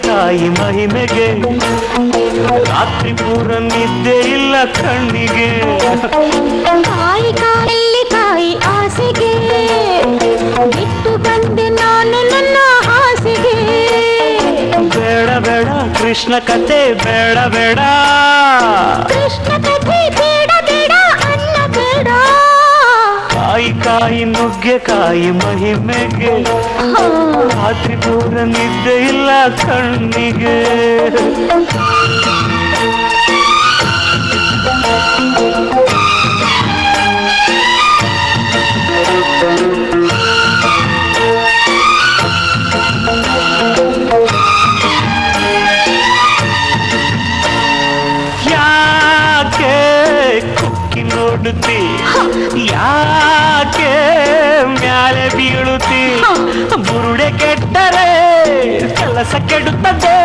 ನುಗ್ಗೆಕಾಯಿ ಮಹಿಮೆಗೆ ರಾತ್ರಿ ಪೂರ ನಿದ್ದೆ ಇಲ್ಲ ಕಣ್ಣಿಗೆ ಕಾಯಿ ಕಾಯಲ್ಲಿ ಕಾಯಿ ಆಸೆಗೆ ಬಿಟ್ಟು ಬಂದೆ ನಾನು ನನ್ನ ಹಾಸಿಗೆ ಬೇಡ ಬೇಡ ಕೃಷ್ಣ ಕತೆ ಬೇಡ ಬೇಡ ಕೃಷ್ಣ ಕಥೆ ಬೇಡ ಬೇಡ ಅನ್ನ ಬೇಡ ಕಾಯಿ ಕಾಯಿ ನುಗ್ಗೆಕಾಯಿ ಮಹಿಮೆಗೆ ರಾತ್ರಿ ಪೂರ ನಿದ್ದೆ ಇಲ್ಲ ಕಣ್ಣಿಗೆ ಯಾಕೆ ಕುಕ್ಕಿ ನೋಡುತ್ತಿ ಯಾಕೆ ಮ್ಯಾಲೆ ಬೀಳುತ್ತಿ ಬುರುಡೆ ಕೆಟ್ಟರೆ ಕೆಲಸ ಕೆಡುತ್ತದೆ